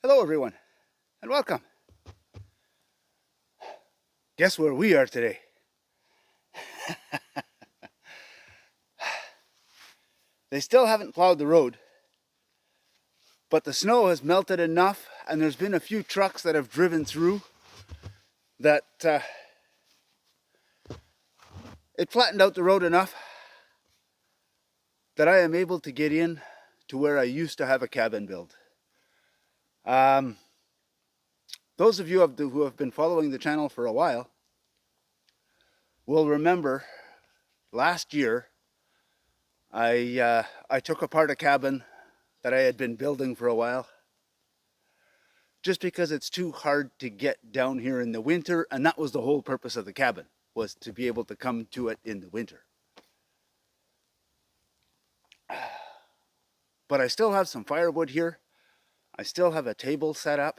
Hello everyone, and welcome. Guess where we are today? They still haven't plowed the road, but the snow has melted enough, and there's been a few trucks that have driven through that it flattened out the road enough that I am able to get in to where I used to have a cabin built. Those of you who have been following the channel for a while will remember last year I took apart a cabin that I had been building for a while, just because it's too hard to get down here in the winter, and that was the whole purpose of the cabin, was to be able to come to it in the winter. But I still have some firewood here. I still have a table set up.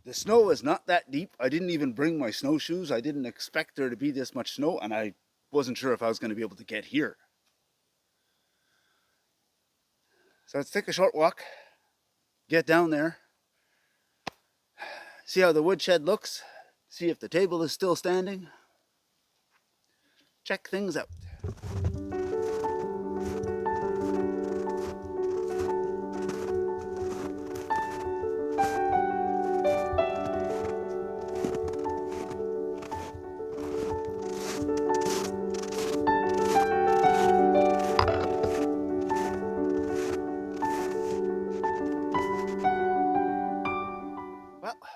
The snow is not that deep. I didn't even bring my snowshoes. I didn't expect there to be this much snow, and I wasn't sure if I was going to be able to get here. So let's take a short walk, get down there, see how the woodshed looks, see if the table is still standing, check things out.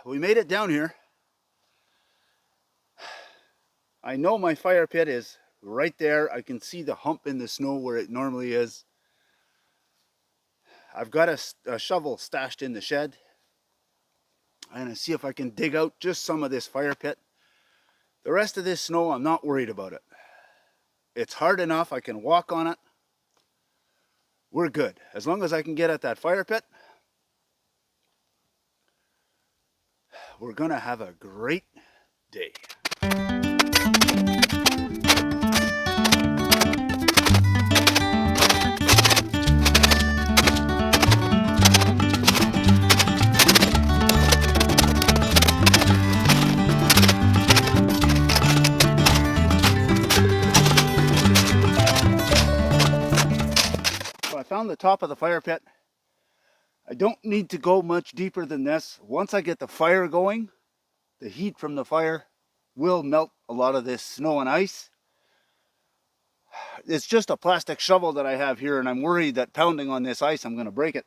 Well, we made it down here. I know my fire pit is right there. I can see the hump in the snow where it normally is. I've got a shovel stashed in the shed. I'm going to see if I can dig out just some of this fire pit. The rest of this snow, I'm not worried about it. It's hard enough. I can walk on it. We're good. As long as I can get at that fire pit, we're going to have a great day. So I found the top of the fire pit. I don't need to go much deeper than this. Once I get the fire going, the heat from the fire will melt a lot of this snow and ice. It's just a plastic shovel that I have here, and I'm worried that pounding on this ice, I'm going to break it.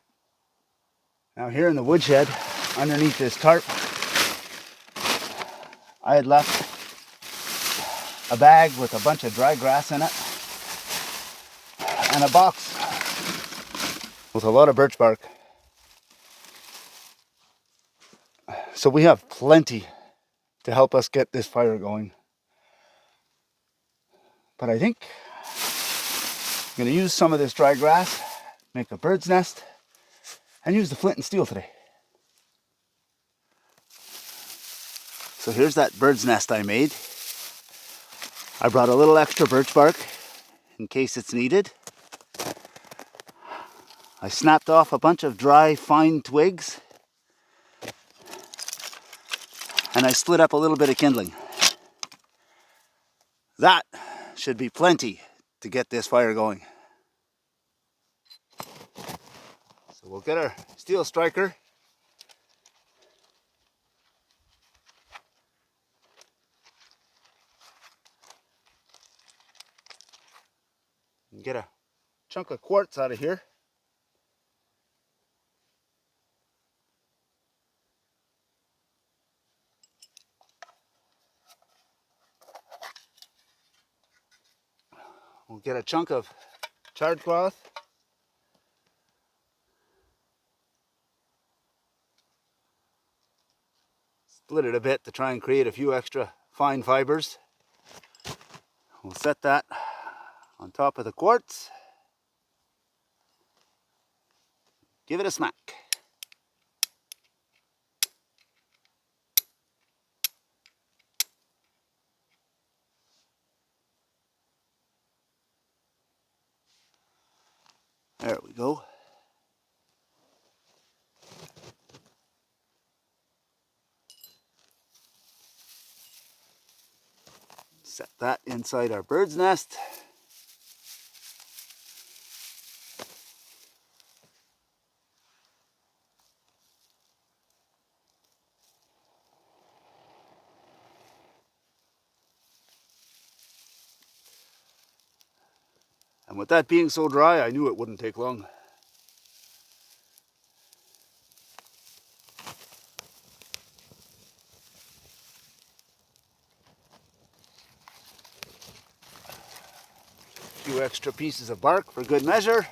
Now here in the woodshed, underneath this tarp, I had left a bag with a bunch of dry grass in it, and a box with a lot of birch bark. So we have plenty to help us get this fire going. But I think I'm going to use some of this dry grass, make a bird's nest, and use the flint and steel today. So here's that bird's nest I made. I brought a little extra birch bark in case it's needed. I snapped off a bunch of dry, fine twigs, and I split up a little bit of kindling. That should be plenty to get this fire going. So we'll get our steel striker. And get a chunk of quartz out of here. We'll get a chunk of charred cloth. Split it a bit to try and create a few extra fine fibers. We'll set that on top of the quartz. Give it a smack. There we go. Set that inside our bird's nest. And with that being so dry, I knew it wouldn't take long. A few extra pieces of bark for good measure.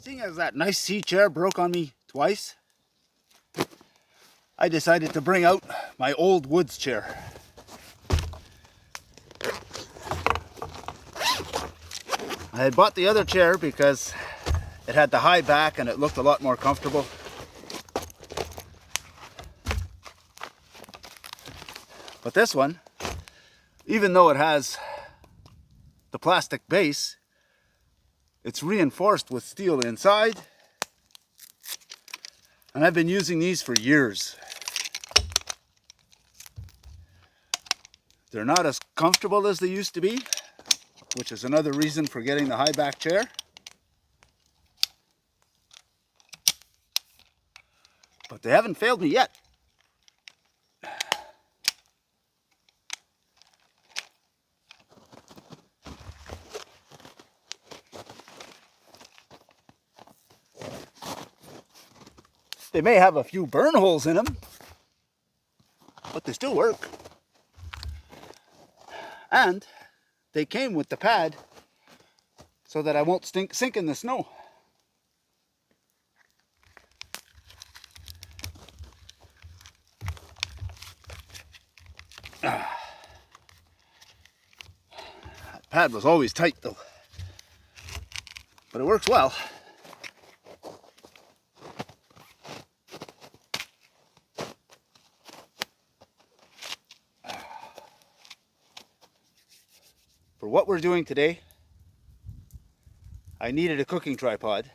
Seeing as that nice sea chair broke on me twice, I decided to bring out my old woods chair. I had bought the other chair because it had the high back and it looked a lot more comfortable. But this one, even though it has the plastic base, it's reinforced with steel inside. And I've been using these for years. They're not as comfortable as they used to be, which is another reason for getting the high back chair. But they haven't failed me yet. They may have a few burn holes in them, but they still work. And they came with the pad so that I won't sink in the snow. That pad was always tight though, but it works well. For what we're doing today, I needed a cooking tripod.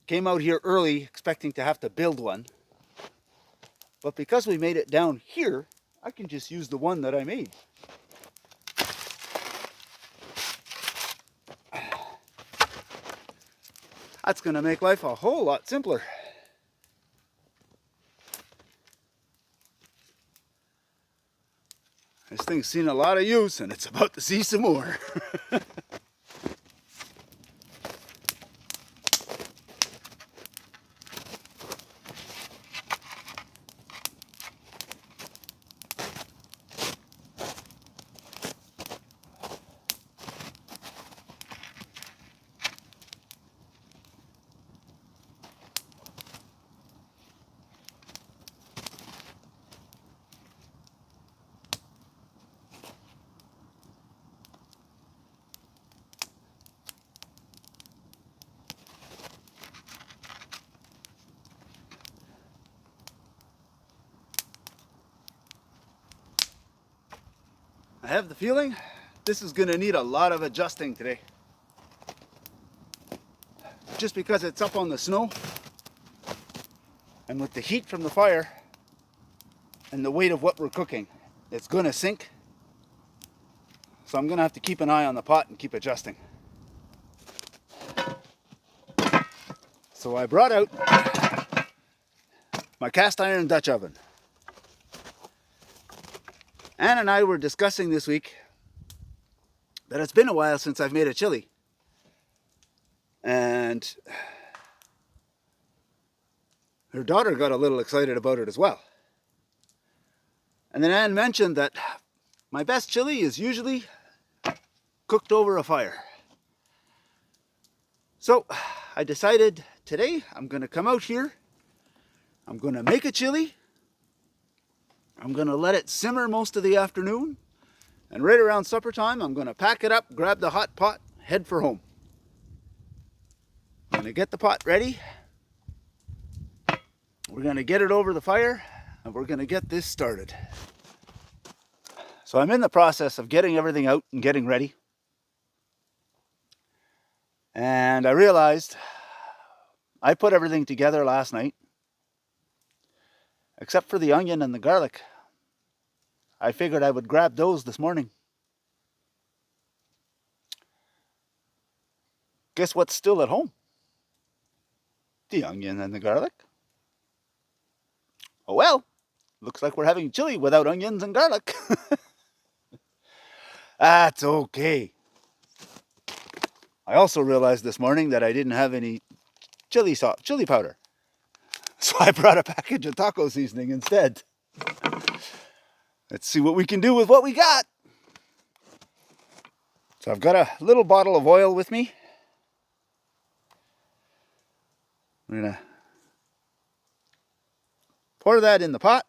Came out here early expecting to have to build one. But because we made it down here, I can just use the one that I made. That's going to make life a whole lot simpler. This thing's seen a lot of use and it's about to see some more. I have the feeling this is going to need a lot of adjusting today. Just because it's up on the snow and with the heat from the fire and the weight of what we're cooking, it's going to sink. So I'm going to have to keep an eye on the pot and keep adjusting. So I brought out my cast iron Dutch oven. Ann and I were discussing this week that it's been a while since I've made a chili. And her daughter got a little excited about it as well. And then Ann mentioned that my best chili is usually cooked over a fire. So I decided today I'm going to come out here. I'm going to make a chili. I'm going to let it simmer most of the afternoon. And right around supper time, I'm going to pack it up, grab the hot pot, head for home. I'm going to get the pot ready. We're going to get it over the fire, and we're going to get this started. So I'm in the process of getting everything out and getting ready. And I realized I put everything together last night, except for the onion and the garlic. I figured I would grab those this morning. Guess what's still at home? The onion and the garlic. Oh well, looks like we're having chili without onions and garlic. That's okay. I also realized this morning that I didn't have any chili powder. So I brought a package of taco seasoning instead. Let's see what we can do with what we got. So I've got a little bottle of oil with me. I'm going to pour that in the pot.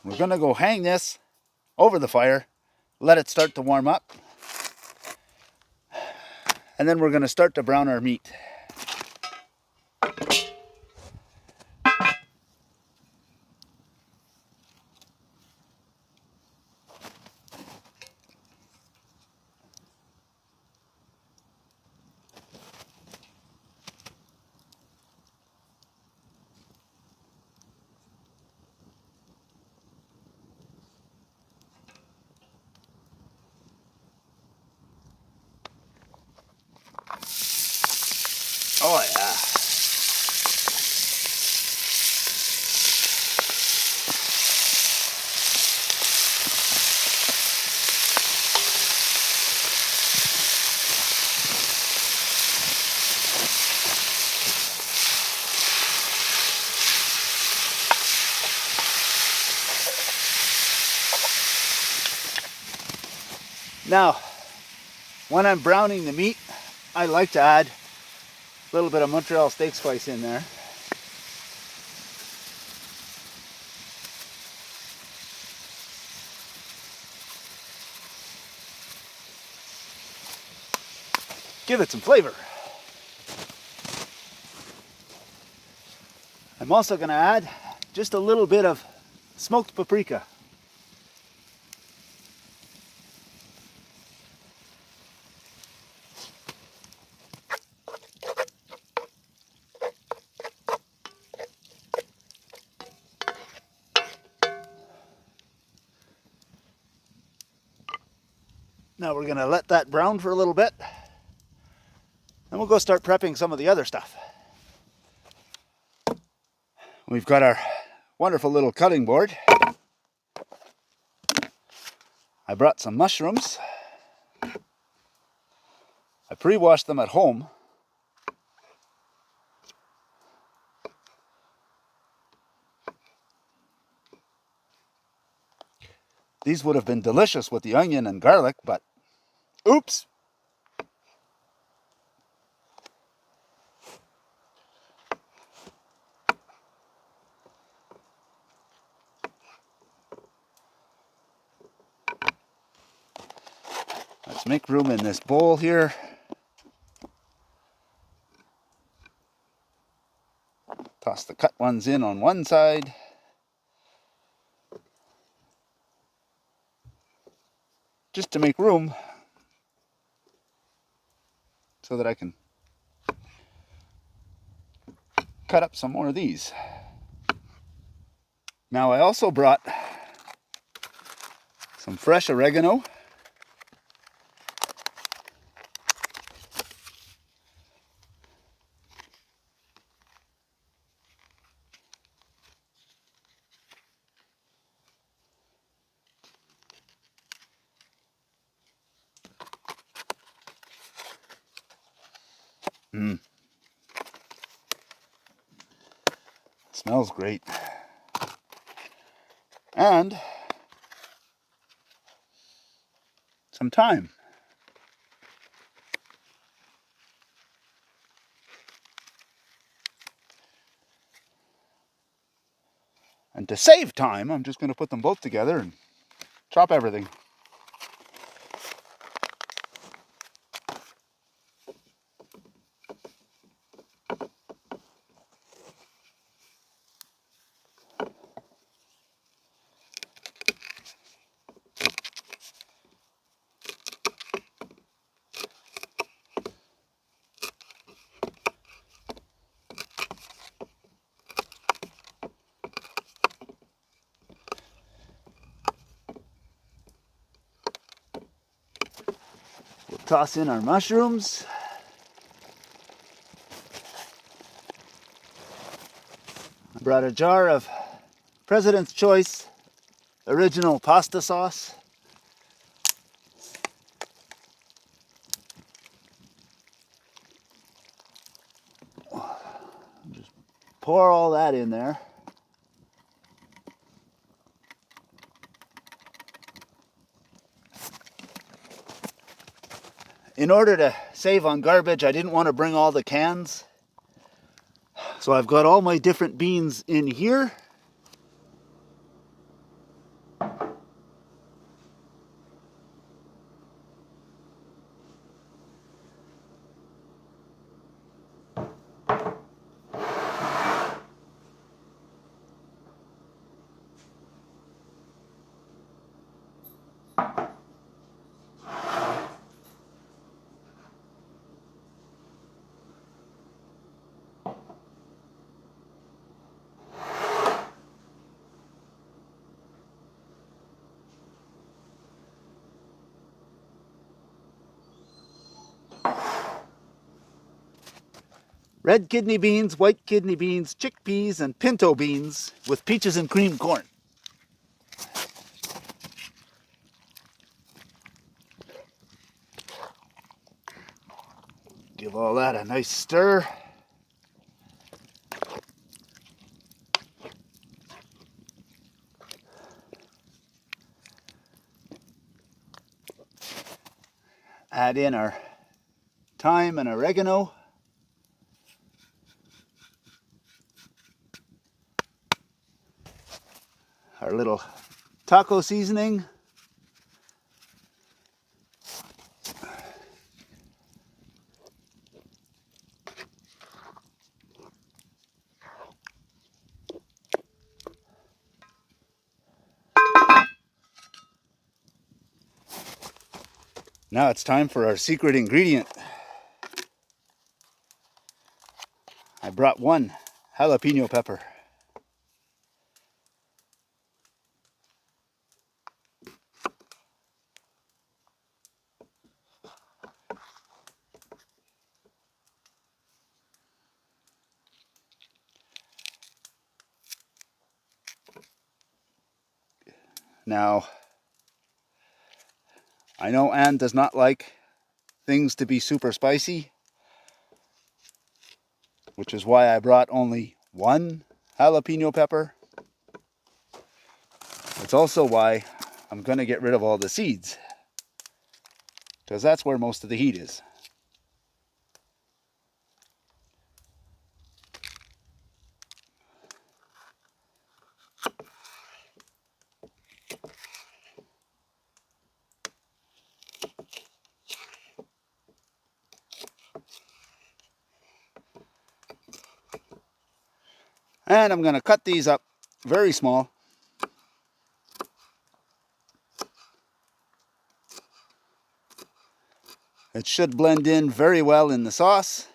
We're going to go hang this over the fire, let it start to warm up, and then we're going to start to brown our meat. Oh yeah. Now, when I'm browning the meat, I like to add a little bit of Montreal steak spice in there. Give it some flavor. I'm also going to add just a little bit of smoked paprika. Now we're going to let that brown for a little bit, and we'll go start prepping some of the other stuff. We've got our wonderful little cutting board. I brought some mushrooms. I pre-washed them at home. These would have been delicious with the onion and garlic, but oops. Let's make room in this bowl here. Toss the cut ones in on one side. Just to make room so that I can cut up some more of these. Now I also brought some fresh oregano. Smells great. And some thyme. And to save time, I'm just going to put them both together and chop everything. We'll toss in our mushrooms. I brought a jar of President's Choice original pasta sauce. Just pour all that in there. In order to save on garbage, I didn't want to bring all the cans. So I've got all my different beans in here. Red kidney beans, white kidney beans, chickpeas, and pinto beans with peaches and cream corn. Give all that a nice stir. Add in our thyme and oregano. Our little taco seasoning. Now it's time for our secret ingredient. I brought one jalapeno pepper. Now, I know Anne does not like things to be super spicy, which is why I brought only one jalapeno pepper. It's also why I'm going to get rid of all the seeds, because that's where most of the heat is. And I'm going to cut these up very small. It should blend in very well in the sauce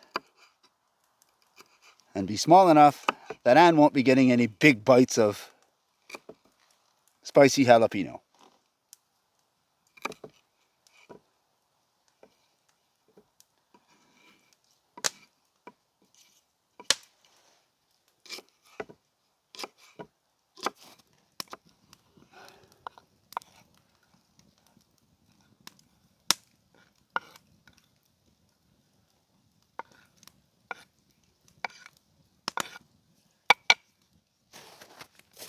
and be small enough that Anne won't be getting any big bites of spicy jalapeno.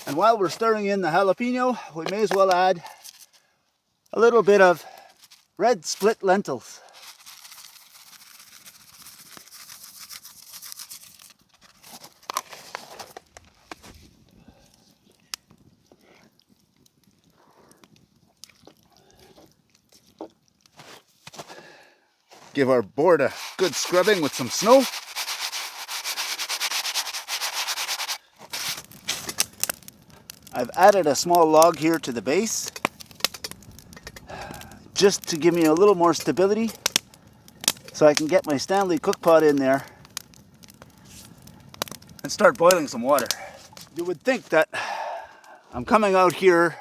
And while we're stirring in the jalapeno, we may as well add a little bit of red split lentils. Give our board a good scrubbing with some snow. I've added a small log here to the base just to give me a little more stability so I can get my Stanley cook pot in there and start boiling some water. You would think that I'm coming out here,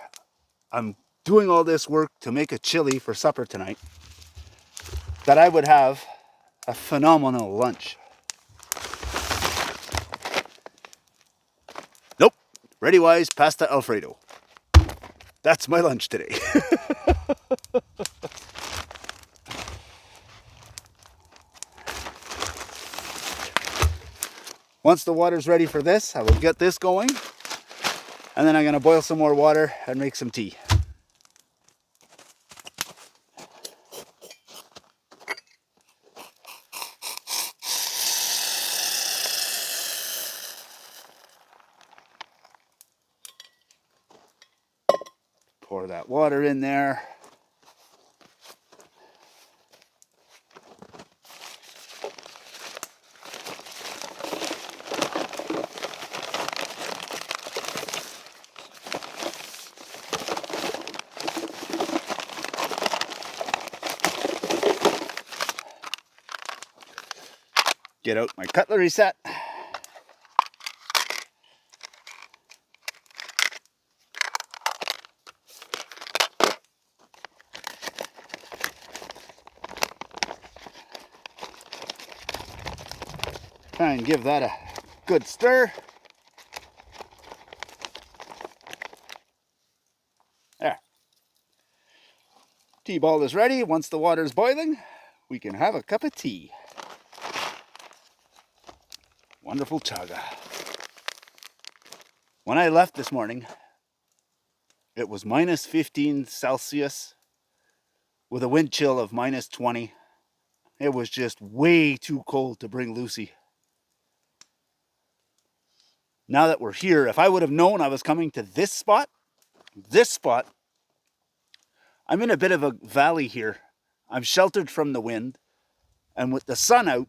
I'm doing all this work to make a chili for supper tonight, that I would have a phenomenal lunch. Nope, ReadyWise pasta Alfredo. That's my lunch today. Once the water's ready for this, I will get this going, and then I'm going to boil some more water and make some tea. Pour that water in there. Get out my cutlery set. Try and give that a good stir. There. Tea ball is ready. Once the water is boiling, we can have a cup of tea. Wonderful chaga. When I left this morning, it was minus 15 Celsius with a wind chill of minus 20. It was just way too cold to bring Lucy. Now that we're here, if I would have known I was coming to this spot, I'm in a bit of a valley here. I'm sheltered from the wind, and with the sun out,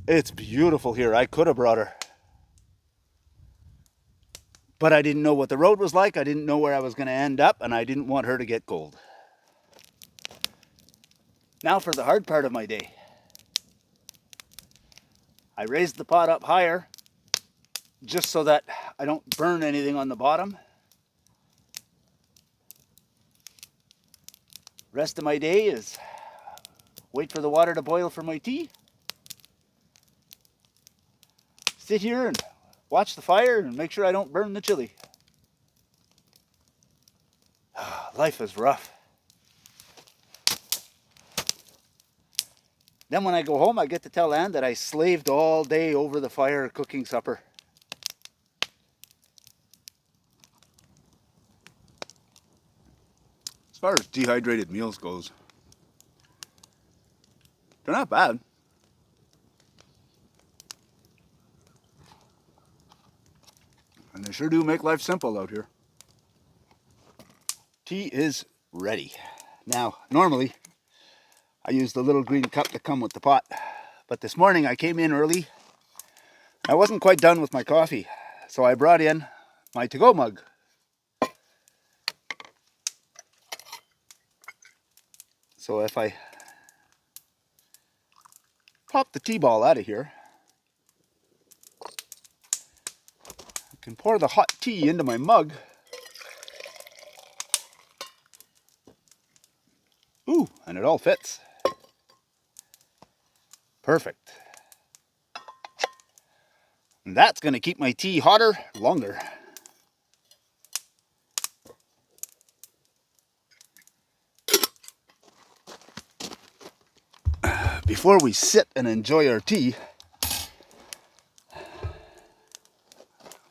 it's beautiful here. I could have brought her. But I didn't know what the road was like. I didn't know where I was going to end up, and I didn't want her to get cold. Now for the hard part of my day. I raised the pot up higher just so that I don't burn anything on the bottom. Rest of my day is wait for the water to boil for my tea. Sit here and watch the fire and make sure I don't burn the chili. Life is rough. Then when I go home, I get to tell Ann that I slaved all day over the fire cooking supper. As far as dehydrated meals goes, they're not bad. And they sure do make life simple out here. Tea is ready. Now, normally, I use the little green cup that come with the pot. But this morning I came in early. I wasn't quite done with my coffee. So I brought in my to-go mug. So if I pop the tea ball out of here, I can pour the hot tea into my mug. Ooh, and it all fits. Perfect. And that's going to keep my tea hotter longer. Before we sit and enjoy our tea,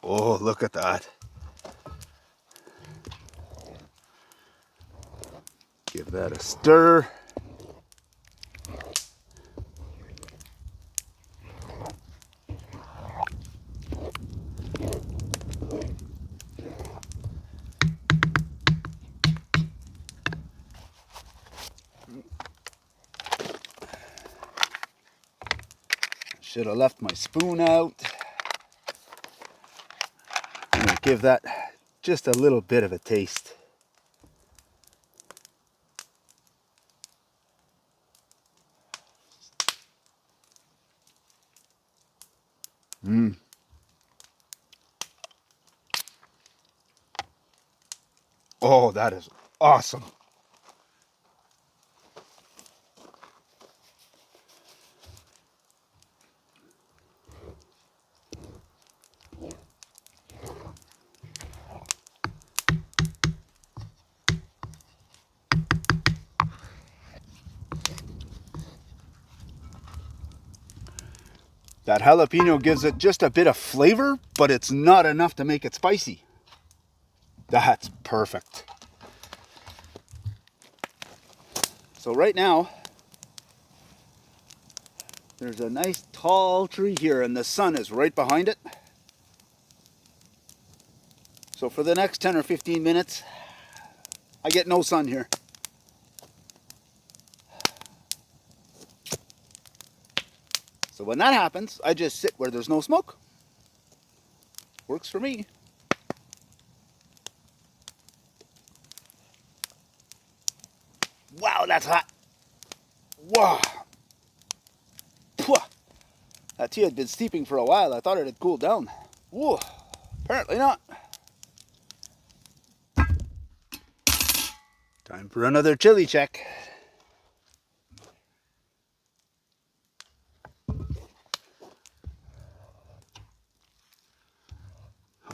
oh, look at that. Give Give that a stir. Should have left my spoon out. I'm going to give that just a little bit of a taste. Oh, that is awesome. That jalapeno gives it just a bit of flavor, but it's not enough to make it spicy. That's perfect. So right now, there's a nice tall tree here and the sun is right behind it. So for the next 10 or 15 minutes, I get no sun here. So when that happens, I just sit where there's no smoke. Works for me. Wow, that's hot. Wow. Pwah. That tea had been steeping for a while. I thought it had cooled down. Whoa, apparently not. Time for another chili check.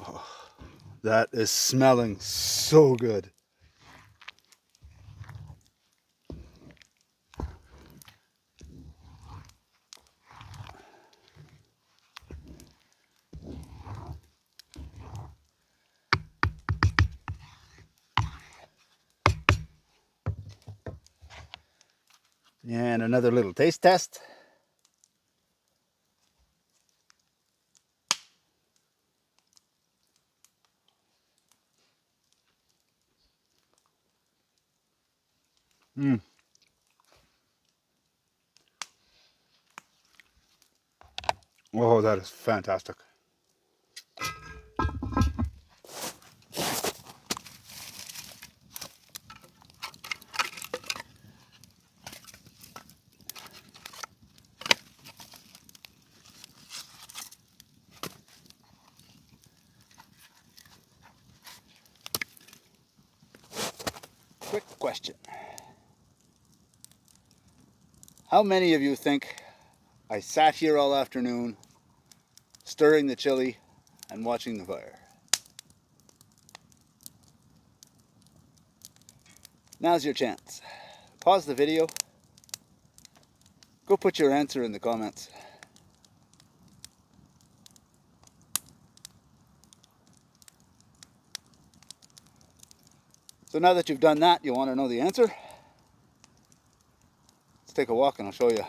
Oh, that is smelling so good. And another little taste test. Oh, that is fantastic. Quick question. How many of you think I sat here all afternoon stirring the chili and watching the fire? Now's your chance. Pause the video. Go put your answer in the comments. So now that you've done that, you want to know the answer? Let's take a walk and I'll show you.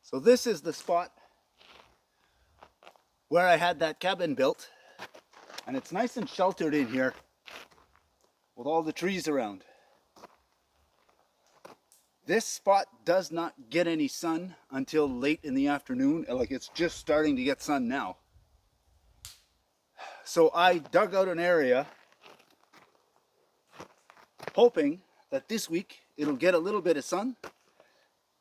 So this is the spot where I had that cabin built, and it's nice and sheltered in here with all the trees around. This spot does not get any sun until late in the afternoon, like it's just starting to get sun now. So I dug out an area hoping that this week it'll get a little bit of sun.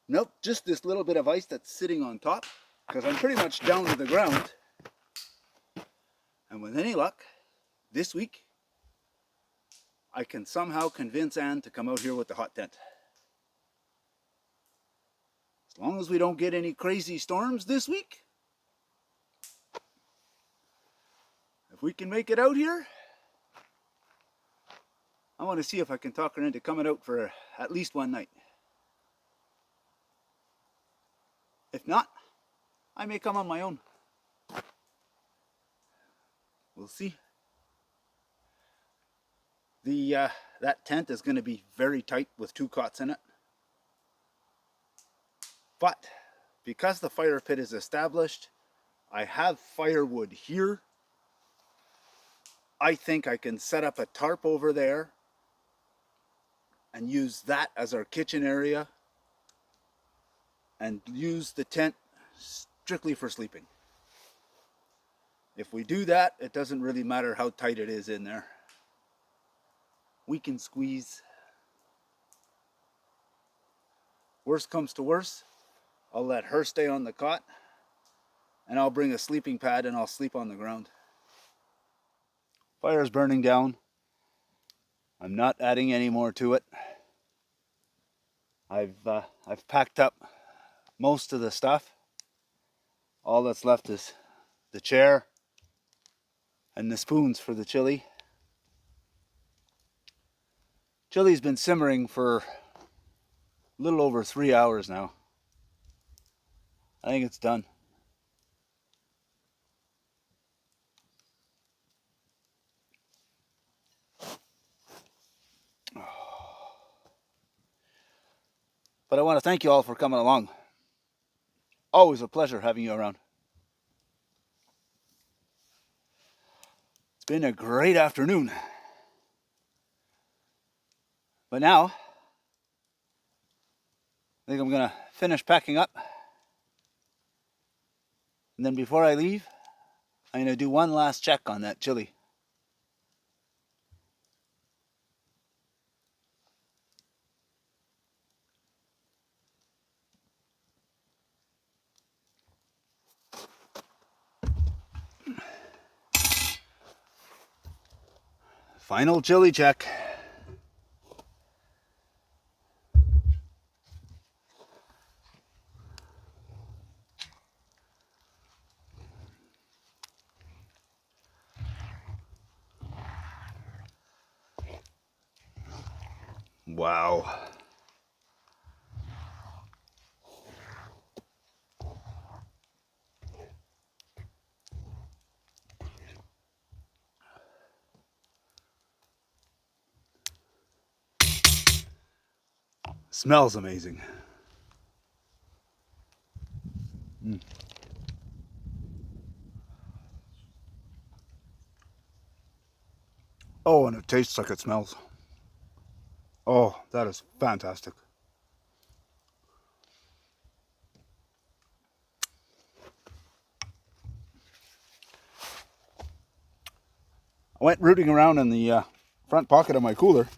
Nope, just this little bit of ice that's sitting on top, because I'm pretty much down to the ground. And with any luck, this week, I can somehow convince Anne to come out here with the hot tent. As long as we don't get any crazy storms this week, if we can make it out here, I want to see if I can talk her into coming out for at least one night. If not, I may come on my own. We'll see. That tent is going to be very tight with 2 cots in it. But because the fire pit is established, I have firewood here. I think I can set up a tarp over there and use that as our kitchen area and use the tent strictly for sleeping. If we do that, it doesn't really matter how tight it is in there. We can squeeze. Worst comes to worst, I'll let her stay on the cot and I'll bring a sleeping pad and I'll sleep on the ground. Fire's burning down. I'm not adding any more to it. I've packed up most of the stuff. All that's left is the chair and the spoons for the chili. Chili's been simmering for a little over 3 hours now. I think it's done. But I want to thank you all for coming along. Always a pleasure having you around. It's been a great afternoon. But now, I think I'm going to finish packing up. And then before I leave, I'm going to do one last check on that chili. Final chili check. Wow. Smells amazing. Oh, and it tastes like it smells. Oh, that is fantastic. I went rooting around in the front pocket of my cooler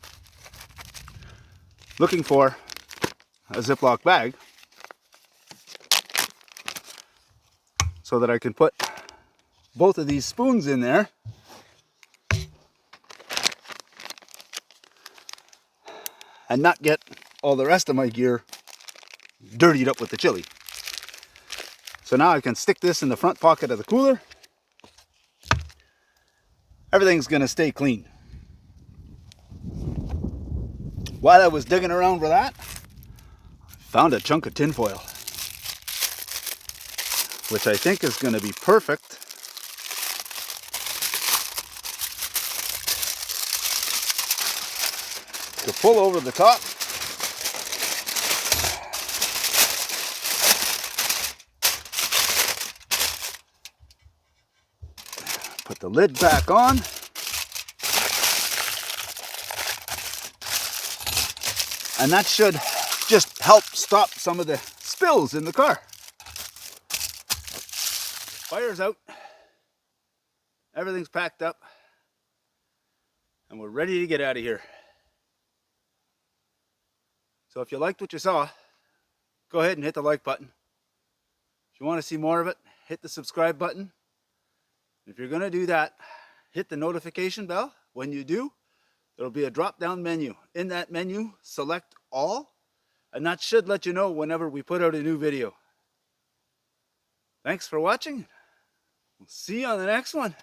looking for a Ziploc bag so that I can put both of these spoons in there and not get all the rest of my gear dirtied up with the chili. So now I can stick this in the front pocket of the cooler. Everything's going to stay clean. While I was digging around for that, I found a chunk of tinfoil, which I think is going to be perfect to pull over the top put the lid back on. And that should just help stop some of the spills in the car. Fire's out. Everything's packed up. And we're ready to get out of here. So if you liked what you saw, go ahead and hit the like button. If you want to see more of it, hit the subscribe button. If you're going to do that, hit the notification bell. When you do, there'll be a drop-down menu. In that menu, select all, and that should let you know whenever we put out a new video. Thanks for watching. We'll see you on the next one.